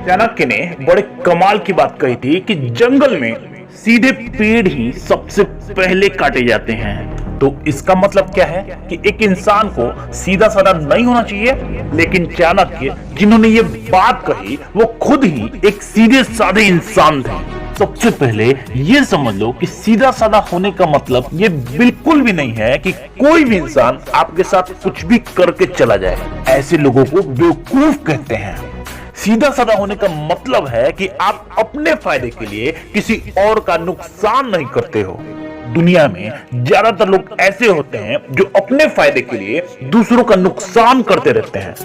चाणक्य ने बड़े कमाल की बात कही थी कि जंगल में सीधे पेड़ ही सबसे पहले काटे जाते हैं। तो इसका मतलब क्या है कि एक इंसान को सीधा साधा नहीं होना चाहिए, लेकिन चाणक्य जिन्होंने ये बात कही वो खुद ही एक सीधे साधे इंसान थे। सबसे पहले ये समझ लो कि सीधा साधा होने का मतलब ये बिल्कुल भी नहीं है कि कोई भी इंसान आपके साथ कुछ भी करके चला जाए। ऐसे लोगों को बेवकूफ कहते हैं। सीधा साधा होने का मतलब है कि आप अपने फायदे के लिए किसी और का नुकसान नहीं करते हो। दुनिया में ज्यादातर लोग ऐसे होते हैं जो अपने फायदे के लिए दूसरों का नुकसान करते रहते हैं।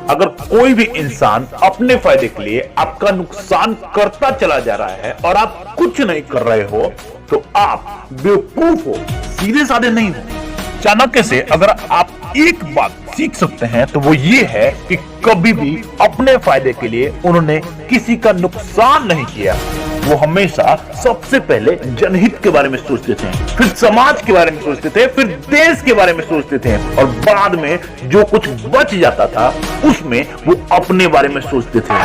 अगर कोई भी इंसान अपने फायदे के लिए आपका नुकसान करता चला जा रहा है और आप कुछ नहीं कर रहे हो तो आप बेवकूफ हो, सीधे साधे नहीं हो। चाणक्य से अगर आप एक बात सीख सकते हैं तो वो ये है कि कभी भी अपने फायदे के लिए उन्होंने किसी का नुकसान नहीं किया। वो हमेशा सबसे पहले जनहित के बारे में सोचते थे, फिर समाज के बारे में सोचते थे, फिर देश के बारे में सोचते थे और बाद में जो कुछ बच जाता था उसमें वो अपने बारे में सोचते थे।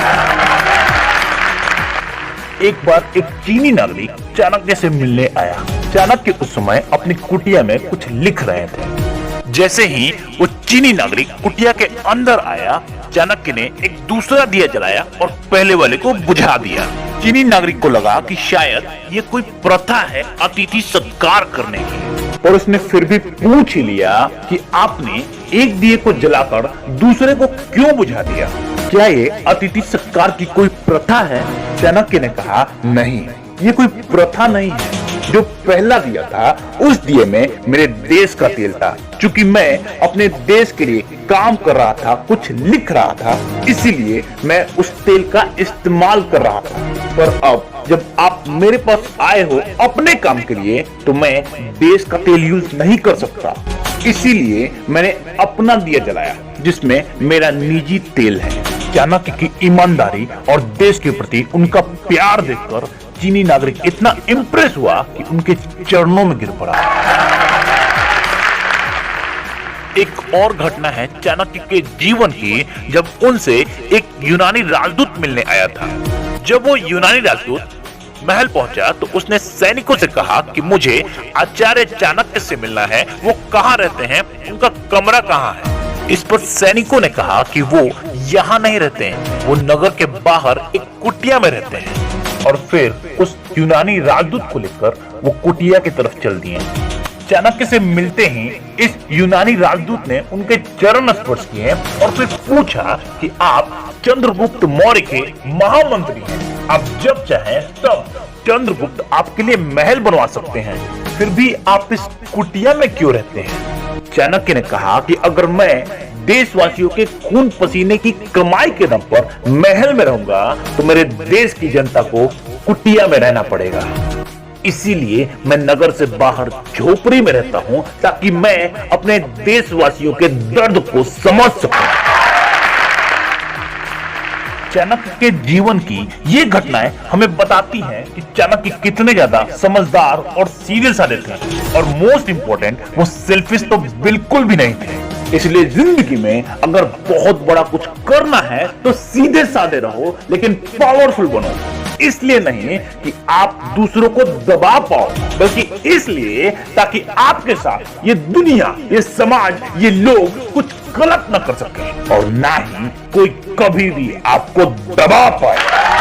एक बार एक चीनी नागरिक चाणक्य से मिलने आया। चाणक्य उस समय अपनी कुटिया में कुछ लिख रहे थे। जैसे ही वो चीनी नागरिक कुटिया के अंदर आया, चाणक्य ने एक दूसरा दिया जलाया और पहले वाले को बुझा दिया। चीनी नागरिक को लगा कि शायद ये कोई प्रथा है अतिथि सत्कार करने की, और उसने फिर भी पूछ ही लिया कि आपने एक दिए को जलाकर दूसरे को क्यों बुझा दिया? क्या ये अतिथि सत्कार की कोई प्रथा है? चाणक्य ने कहा, नहीं, ये कोई प्रथा नहीं है। जो पहला दिया था उस दिए में मेरे देश का तेल था। चूंकि मैं अपने देश के लिए काम कर रहा था, कुछ लिख रहा था, इसीलिए मैं उस तेल का इस्तेमाल कर रहा था। पर अब जब आप मेरे पास आए हो अपने काम के लिए तो मैं देश का तेल यूज नहीं कर सकता। इसीलिए मैंने अपना दिया जलाया जिसमें मेरा निजी तेल है। चाणक्य की ईमानदारी और देश के प्रति उनका प्यार देखकर चीनी नागरिक इतना इंप्रेस हुआ कि उनके चरणों में गिर पड़ा। एक और घटना है चाणक्य के जीवन की, जब उनसे एक यूनानी राजदूत मिलने आया था। जब वो यूनानी राजदूत महल पहुंचा तो उसने सैनिकों से कहा कि मुझे आचार्य चाणक्य से मिलना है, वो कहाँ रहते हैं, उनका कमरा कहाँ है? इस पर सैनिकों ने कहा कि वो यहाँ नहीं रहते हैं, वो नगर के बाहर एक कुटिया में रहते हैं। और फिर उस यूनानी राजदूत को लेकर वो कुटिया की तरफ चल दिए। चाणक्य से मिलते ही इस यूनानी राजदूत ने उनके चरण स्पर्श किए और फिर पूछा कि आप चंद्रगुप्त मौर्य के महामंत्री हैं, आप जब चाहें तब चंद्रगुप्त आपके लिए महल बनवा सकते हैं, फिर भी आप इस कुटिया में क्यों रहते हैं? चाणक्य ने कहा कि अगर मैं देशवासियों के खून पसीने की कमाई के दम पर महल में रहूंगा तो मेरे देश की जनता को कुटिया में रहना पड़ेगा। इसीलिए मैं नगर से बाहर झोपड़ी में रहता हूं ताकि मैं अपने देशवासियों के दर्द को समझ सकूं। चाणक्य के जीवन की ये घटनाएं हमें बताती हैं कि चाणक्य कितने ज्यादा समझदार और सीधे साधे थे, और मोस्ट इंपोर्टेंट वो सेल्फिश तो बिल्कुल भी नहीं थे। इसलिए जिंदगी में अगर बहुत बड़ा कुछ करना है तो सीधे साधे रहो, लेकिन पावरफुल बनो। इसलिए नहीं कि आप दूसरों को दबा पाओ, बल्कि इसलिए ताकि आपके साथ ये दुनिया, ये समाज, ये लोग कुछ गलत न कर सके और ना ही कोई कभी भी आपको दबा पाए।